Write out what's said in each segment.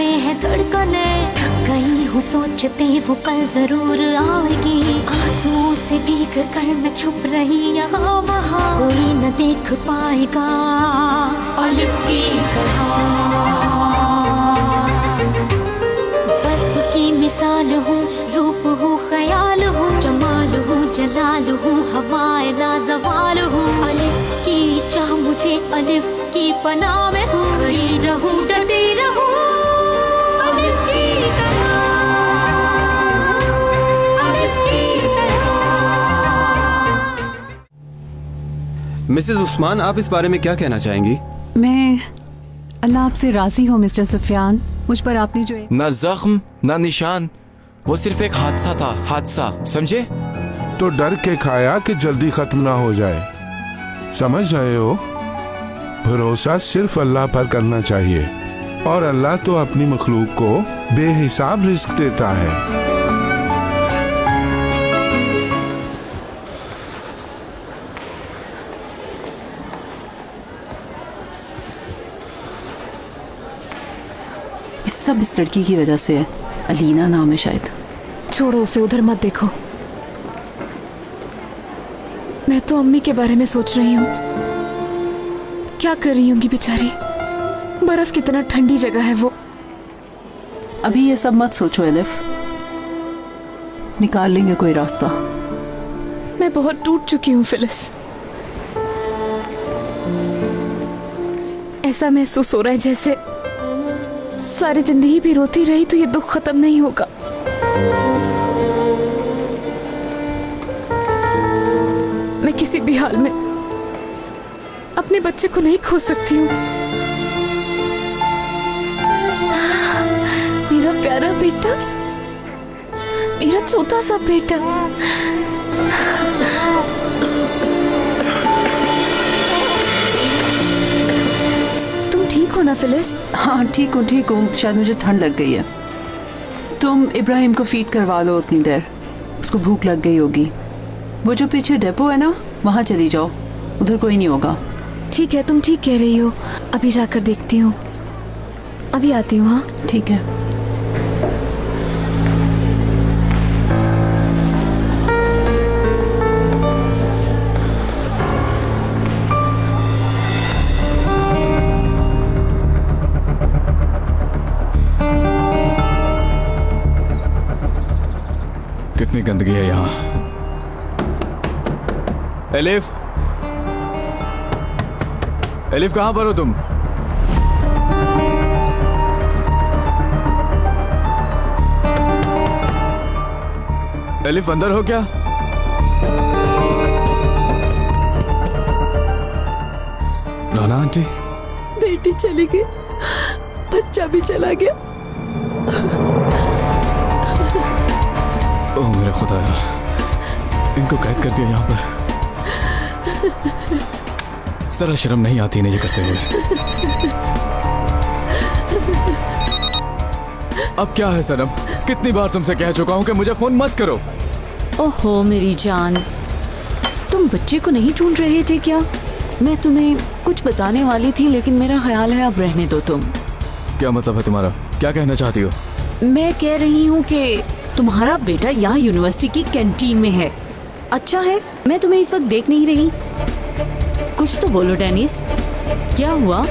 में है धड़कने, थक गई हूँ सोचते वो कल जरूर आएगी। आंसुओं से भीग कर मैं छुप रही यहाँ वहाँ, कोई न देख पाएगा अलिफ की तरह। बर्फ की मिसाल हूँ, रूप हूँ, ख्याल हूँ, जमाल हूँ, जलाल हूँ, हवाए लाजवाल हूँ। अलिफ की चाह मुझे अलिफ की पनाह में हूँ, खड़ी रहूँ डटी रहूँ अलिफ की तरह, अलिफ की तरह। मिसेस उस्मान, आप इस बारे में क्या कहना चाहेंगी? मैं अल्लाह आपसे राजी हूँ मिस्टर सुफियान। मुझ पर आपने जो ना जख्म ना निशान, वो सिर्फ एक हादसा था, हादसा, समझे? तो डर के खाया कि जल्दी खत्म ना हो जाए, समझ रहे हो? भरोसा सिर्फ अल्लाह पर करना चाहिए, और अल्लाह तो अपनी मखलूक को बेहिसाब रिस्क देता है। सब इस लड़की की वजह से है। अलीना नाम है शायद। छोड़ो उसे, उधर मत देखो। मैं तो अम्मी के बारे में सोच रही हूँ, क्या कर रही होंगी बेचारी। बर्फ कितना ठंडी जगह है वो। अभी ये सब मत सोचो एलिफ, निकाल लेंगे कोई रास्ता। मैं बहुत टूट चुकी हूँ फिलिस। ऐसा महसूस हो रहा है जैसे सारी जिंदगी भी रोती रही तो ये दुख खत्म नहीं होगा। मैं किसी भी हाल में अपने बच्चे को नहीं खो सकती हूँ। मेरा प्यारा बेटा, मेरा छोटा सा बेटा। तुम ठीक हो ना फिलिस? हाँ ठीक हूँ, शायद मुझे ठंड लग गई है। तुम इब्राहिम को फीड करवा लो उतनी देर, उसको भूख लग गई होगी। वो जो पीछे डेपो है ना, वहाँ चली जाओ, उधर कोई नहीं होगा। ठीक है, तुम ठीक कह रही हो। अभी जाकर देखती हूँ, अभी आती हूँ। हाँ ठीक है। कितनी गंदगी है यहाँ। एलिफ, एलिफ कहाँ पर हो तुम? एलिफ अंदर हो क्या? नाना आंटी, बेटी चली गई, बच्चा भी चला गया। ओह मेरा खुदाया, इनको कैद कर दिया यहाँ पर। जरा शर्म नहीं आती इन्हें ये करते हुए। अब क्या है सनम, कितनी बार तुमसे कह चुका हूँ कि मुझे फोन मत करो। ओहो मेरी जान, तुम बच्चे को नहीं ढूंढ रहे थे क्या? मैं तुम्हें कुछ बताने वाली थी, लेकिन मेरा ख्याल है अब रहने दो तुम। क्या मतलब है तुम्हारा? क्या कहना चाहती हो? मैं कह रही हूँ कि तुम्हारा बेटा यहाँ यूनिवर्सिटी की कैंटीन में है। अच्छा है, मैं तुम्हें इस वक्त देख नहीं रही। कुछ तो बोलो डेनिस, क्या हुआ?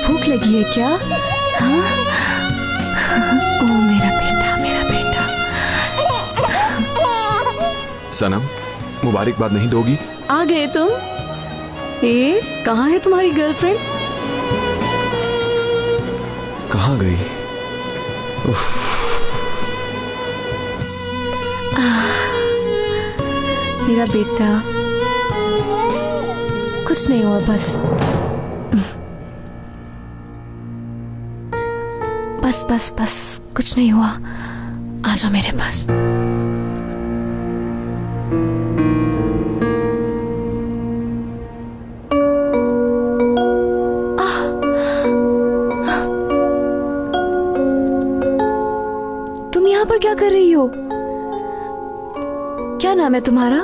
भूख लगी है क्या? हाँ? ओ मेरा बेटा, मेरा बेटा। सनम, मुबारकबाद नहीं दोगी? आ गए तुम? कहाँ है तुम्हारी गर्लफ्रेंड? कहाँ गई? मेरा बेटा, कुछ नहीं हुआ, बस बस बस बस कुछ नहीं हुआ। आ जाओ मेरे पास। तुम यहाँ पर क्या कर रही हो? क्या नाम है तुम्हारा?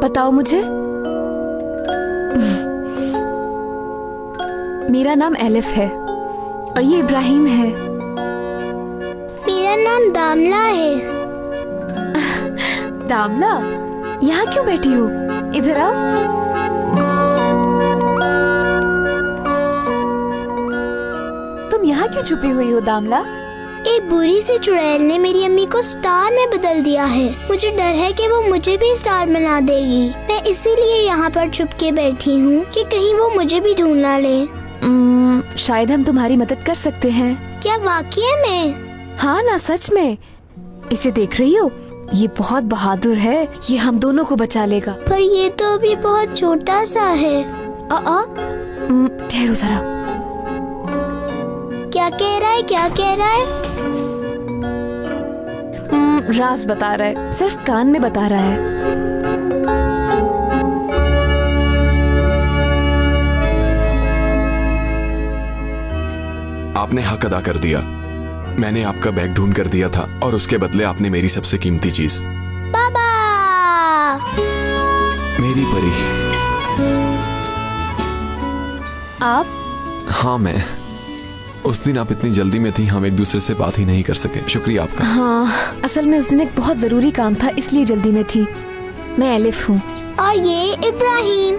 बताओ मुझे। मेरा नाम एलिफ है और ये इब्राहिम है। मेरा नाम दामला है। दामला, यहाँ क्यों बैठी हो? इधर आओ। तुम यहाँ क्यों छुपी हुई हो दामला? एक बुरी सी चुड़ैल ने मेरी अम्मी को स्टार में बदल दिया है। मुझे डर है कि वो मुझे भी स्टार बना देगी। मैं इसीलिए यहाँ पर छुप के बैठी हूँ कि कहीं वो मुझे भी ढूंढ ना ले। शायद हम तुम्हारी मदद कर सकते हैं। क्या वाकई में? हाँ ना, सच में। इसे देख रही हो? ये बहुत बहादुर है। ये हम दोनों को बचा लेगा। पर ये तो अभी बहुत छोटा सा है। ठहरो जरा। क्या कह रहा है? क्या कह रहा है? राज बता रहा है, सिर्फ कान में बता रहा है। आपने हक अदा कर दिया। मैंने आपका बैग ढूंढ कर दिया था और उसके बदले आपने मेरी सबसे कीमती चीज, पापा, मेरी परी। आप? हाँ, मैं। उस दिन आप इतनी जल्दी में थी, हम एक दूसरे से बात ही नहीं कर सके। शुक्रिया आपका। हाँ, असल में उस दिन एक बहुत जरूरी काम था, इसलिए जल्दी में थी। मैं एलिफ हूँ। और ये इब्राहिम।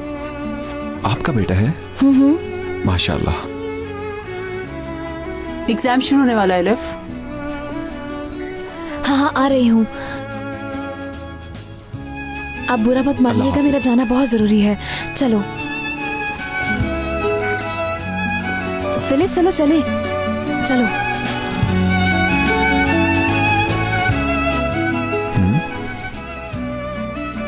आपका बेटा है? माशाल्लाह। एग्जाम शुरू होने वाला है एलिफ। हाँ, आ रही हूँ। आप बुरा मत मानिएगा, मेरा जाना बहुत जरूरी है। चलो फिलिस, चलो चले, चलो।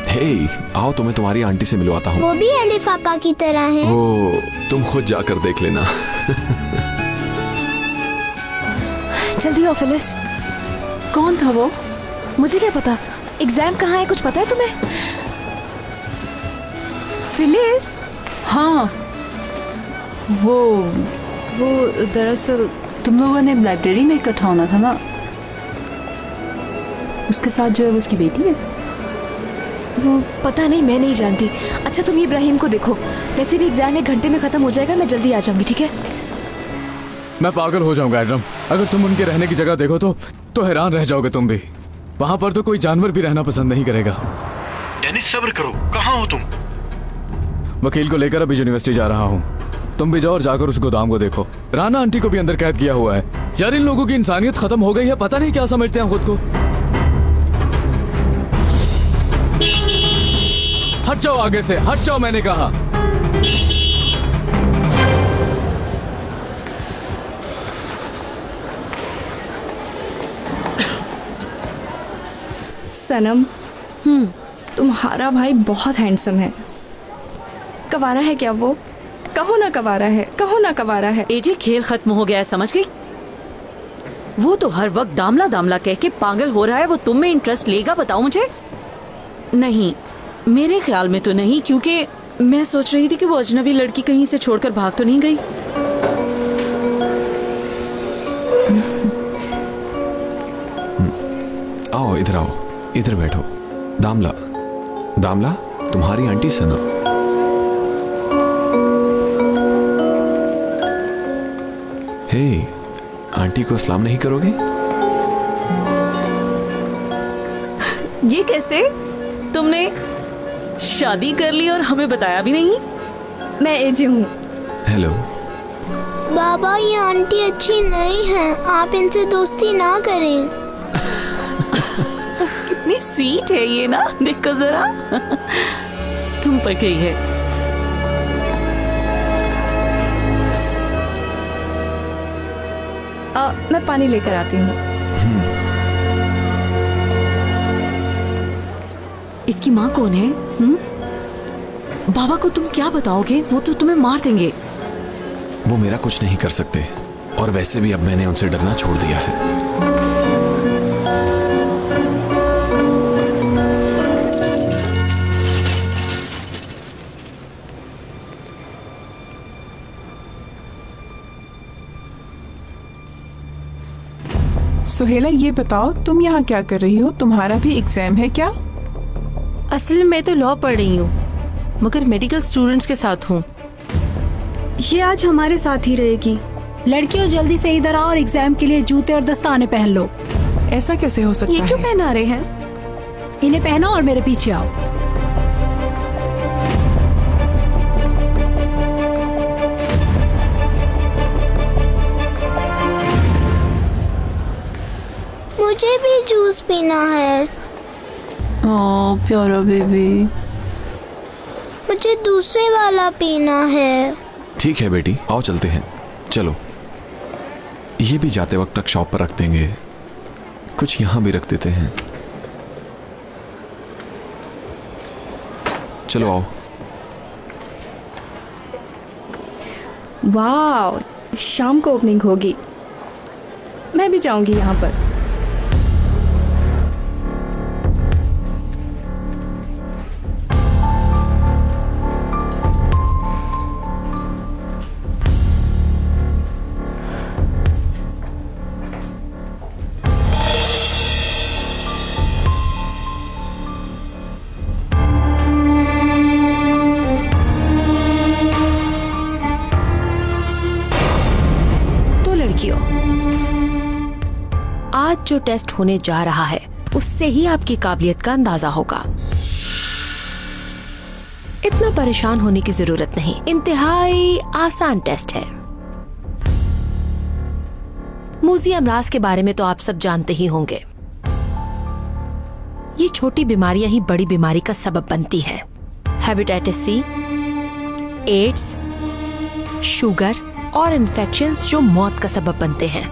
हे, आओ, तुम्हें तुम्हारी आंटी से मिलवाता हूँ। वो भी एलिफ पापा की तरह है। वो तुम खुद जाकर देख लेना। जल्दी आओ फिलिस। कौन था वो? मुझे क्या पता। एग्जाम कहाँ है, कुछ पता है तुम्हें? फिलिस। हाँ, वो दरअसल तुम लोगों ने लाइब्रेरी में इकट्ठा होना था ना। उसके साथ जो है वो उसकी बेटी है। वो पता नहीं, मैं नहीं जानती। अच्छा, तुम इब्राहिम को देखो। वैसे भी एग्जाम 1 घंटे में खत्म हो जाएगा। मैं जल्दी आ जाऊंगी, ठीक है? मैं पागल हो जाऊंगा एडम। अगर तुम उनके रहने की जगह देखो तो हैरान रह जाओगे तुम भी। वहां पर तो कोई जानवर भी रहना पसंद नहीं करेगा। डेनिस, सब्र करो। कहाँ हो तुम? वकील को लेकर अभी यूनिवर्सिटी जा रहा हूँ। तुम भी जाओ और जाकर उस गोदाम को देखो। राना आंटी को भी अंदर कैद किया हुआ है। यार, इन लोगों की इंसानियत खत्म हो गई है। पता नहीं क्या समझते हैं खुद को। हट जाओ आगे से, हट जाओ, मैंने कहा। सनम, तुम्हारा भाई बहुत हैंडसम है। कवारा है क्या वो? कहो ना कवारा है, कहो ना कवारा है। एजे, खेल खत्म हो गया है, समझ गई? वो तो हर वक्त दामला दामला कह के पागल हो रहा है। वो तुम में इंटरेस्ट लेगा, बताओ मुझे। नहीं, मेरे ख्याल में तो नहीं, क्योंकि मैं सोच रही थी कि वो अजनबी लड़की कहीं से छोड़कर भाग तो नहीं गई। आओ, इधर आओ, इधर बैठो। दामला, दामला, तुम्हारी आंटी सना। हे, आंटी को सलाम नहीं करोगे? ये कैसे? तुमने शादी कर ली और हमें बताया भी नहीं? मैं एजे हूँ। हेलो। बाबा, ये आंटी अच्छी नहीं है, आप इनसे दोस्ती ना करें। कितनी स्वीट है ये ना, देखो जरा। तुम पर गई है। मैं पानी लेकर आती हूँ। इसकी माँ कौन है? बाबा को तुम क्या बताओगे? वो तो तुम्हें मार देंगे। वो मेरा कुछ नहीं कर सकते, और वैसे भी अब मैंने उनसे डरना छोड़ दिया है। सुहेला, ये बताओ तुम यहाँ क्या कर रही हो? तुम्हारा भी एग्जाम है क्या? असल में मैं तो लॉ पढ़ रही हूँ, मगर मेडिकल स्टूडेंट्स के साथ हूँ। ये आज हमारे साथ ही रहेगी। लड़कियों, जल्दी से इधर आओ और एग्जाम के लिए जूते और दस्ताने पहन लो। ऐसा कैसे हो सकता है? ये क्यों पहना रहे हैं? इन्हें पहनो और मेरे पीछे आओ। मुझे भी जूस पीना है। ओह प्यारा बेबी, मुझे दूसरे वाला पीना है। ठीक है बेटी, आओ चलते हैं। चलो, ये भी जाते वक्त तक शॉप पर रख देंगे, कुछ यहाँ भी रख देते हैं। चलो आओ। वाह, शाम को ओपनिंग होगी, मैं भी जाऊंगी यहाँ पर। आज जो टेस्ट होने जा रहा है उससे ही आपकी काबिलियत का अंदाजा होगा। इतना परेशान होने की जरूरत नहीं, इंतहाई आसान टेस्ट है। मूजी अमराज के बारे में तो आप सब जानते ही होंगे। ये छोटी बीमारियां ही बड़ी बीमारी का सबब बनती हैं। हेपेटाइटिस सी, एड्स, शुगर और इन्फेक्शंस जो मौत का सबब बनते हैं।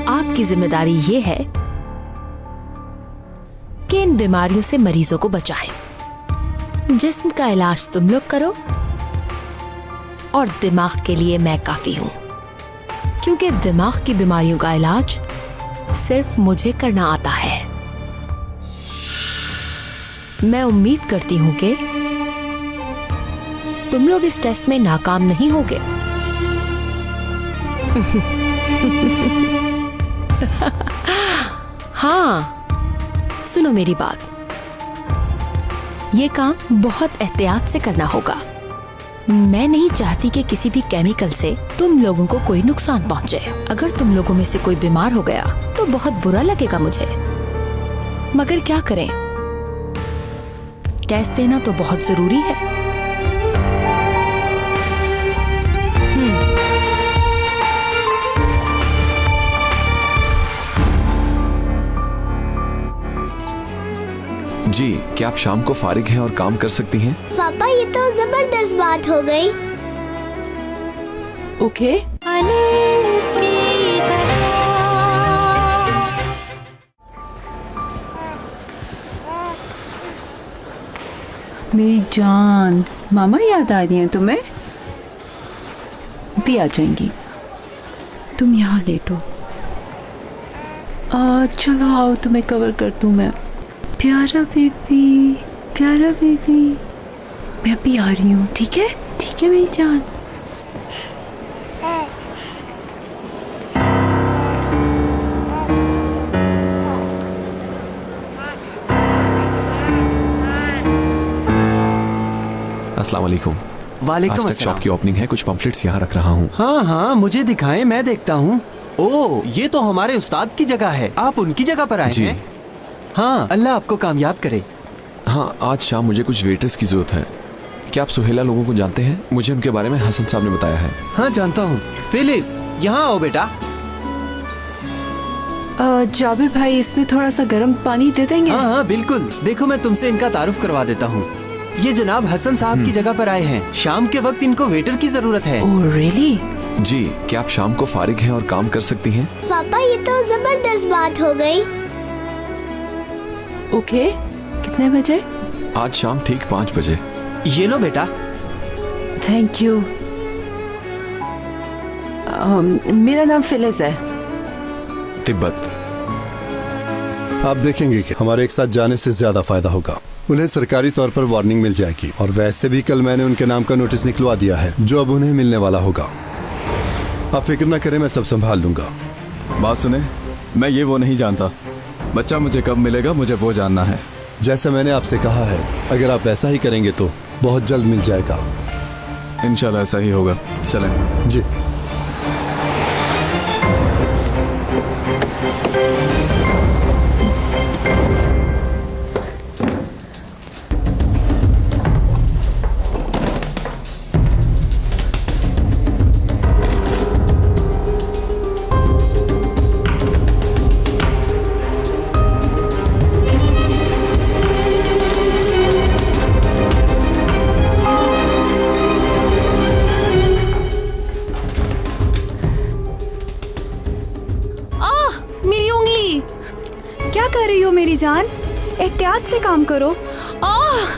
आपकी जिम्मेदारी ये है कि इन बीमारियों से मरीजों को बचाएं। जिस्म का इलाज तुम लोग करो और दिमाग के लिए मैं काफी हूं, क्योंकि दिमाग की बीमारियों का इलाज सिर्फ मुझे करना आता है। मैं उम्मीद करती हूं कि तुम लोग इस टेस्ट में नाकाम नहीं होगे। हाँ, सुनो मेरी बात, ये काम बहुत एहतियात से करना होगा। मैं नहीं चाहती कि किसी भी केमिकल से तुम लोगों को कोई नुकसान पहुंचे। अगर तुम लोगों में से कोई बीमार हो गया तो बहुत बुरा लगेगा मुझे, मगर क्या करें, टेस्ट देना तो बहुत जरूरी है। जी, क्या आप शाम को फारिग हैं और काम कर सकती हैं? पापा, ये तो जबरदस्त बात हो गई। ओके। मेरी जान, मामा याद आ रही हैं तुम्हें? भी आ जाएंगी। तुम यहाँ लेटो। चलो आओ, तुम्हें कवर कर दूं मैं। प्यारा बेबी, प्यारा बेबी, मैं अभी आ रही हूँ। ठीक है, ठीक है मेरी जान। अस्सलाम वालेकुम। वालेकुम आज तक अस्सलाम। शॉप की ओपनिंग है, कुछ पम्फलेट्स यहाँ रख रहा हूँ। हाँ हाँ, मुझे दिखाएं, मैं देखता हूँ। ओह, ये तो हमारे उस्ताद की जगह है। आप उनकी जगह पर आए हैं? हाँ, अल्लाह आपको कामयाब करे। हाँ, आज शाम मुझे कुछ वेटर्स की जरूरत है। क्या आप सुहेला लोगों को जानते हैं? मुझे उनके बारे में हसन साहब ने बताया है। हाँ जानता हूँ। फिलिस, यहाँ आओ बेटा। जाबिर भाई, इसमें थोड़ा सा गर्म पानी दे देंगे? हाँ हाँ बिल्कुल। देखो, मैं तुमसे इनका तारुफ करवा देता हूँ। ये जनाब हसन साहब की जगह पर आए हैं। शाम के वक्त इनको वेटर की जरूरत है। Oh really? जी, क्या आप शाम को फारिग हैं और काम कर सकती हैं? पापा ये तो जबरदस्त बात हो गई। ओके, कितने बजे? आज शाम ठीक 5 बजे। ये लो बेटा। Thank you. मेरा नाम फिलिस है। तिब्बत। आप देखेंगे कि हमारे एक साथ जाने से ज्यादा फायदा होगा। उन्हें सरकारी तौर पर वार्निंग मिल जाएगी और वैसे भी कल मैंने उनके नाम का नोटिस निकलवा दिया है जो अब उन्हें मिलने वाला होगा। आप फिक्र न करें, मैं सब संभाल लूंगा। बात सुने, मैं ये वो नहीं जानता। बच्चा मुझे कब मिलेगा मुझे वो जानना है। जैसा मैंने आपसे कहा है, अगर आप वैसा ही करेंगे तो बहुत जल्द मिल जाएगा। इंशाल्लाह ऐसा ही होगा। चलें। जी। मेरी जान, एहतियात से काम करो।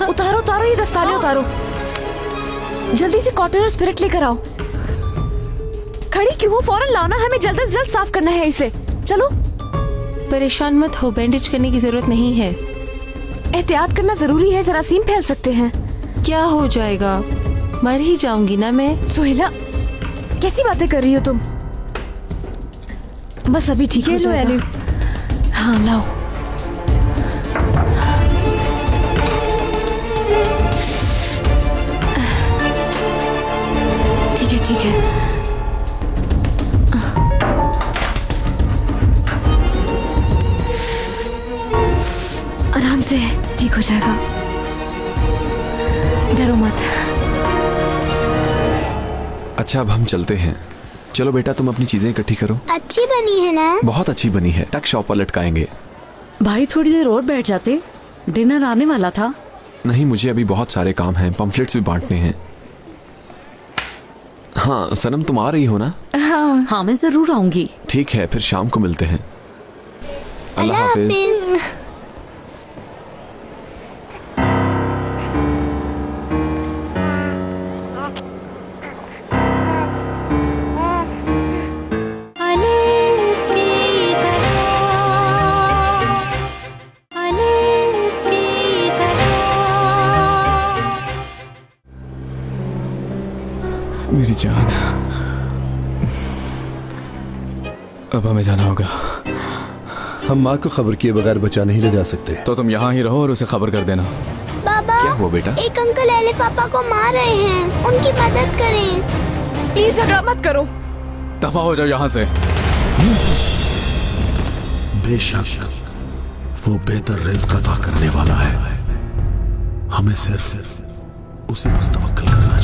उतारो उतारो ये दस्ताने उतारो। जल्दी से कॉटन और स्पिरिट लेकर आओ। खड़ी क्यों हो? फौरन लाओ ना, हमें जल्द से जल्द साफ करना है इसे। चलो। परेशान मत हो, बैंडेज करने की जरूरत नहीं है। एहतियात करना जरूरी है, जरासीम फैल सकते हैं। क्या हो जाएगा, मर ही जाऊंगी ना मैं। सोहेला, कैसी बातें कर रही हो तुम? बस अभी ठीक हो जाएगा। हाँ लाओ। ठीक है। आराम से, ठीक हो जाएगा। डरो मत। अच्छा, अब हम चलते हैं। चलो बेटा, तुम अपनी चीजें इकट्ठी करो। अच्छी बनी है ना? बहुत अच्छी बनी है। टक शॉप पर लटकाएंगे। भाई थोड़ी देर और बैठ जाते, डिनर आने वाला था। नहीं, मुझे अभी बहुत सारे काम हैं, पम्फलेट्स भी बांटने हैं। हाँ सनम, तुम आ रही हो ना? हाँ मैं जरूर आऊंगी। ठीक है, फिर शाम को मिलते हैं। अल्लाह हाफिज। मेरी जान, अब हमें जाना होगा। हम माँ को खबर किए बगैर बचा नहीं ले जा सकते। तो तुम यहाँ ही रहो और उसे खबर कर देना। बाबा, क्या हुआ बेटा? एक अंकल अहले पापा को मार रहे हैं, उनकी मदद करें। प्लीज झगड़ा मत करो। दफा हो जाओ यहाँ से। बेशक वो बेहतर रिज़्क़ अता करने वाला है, हमें सिर्फ उसी पर तवक्कुल करना है।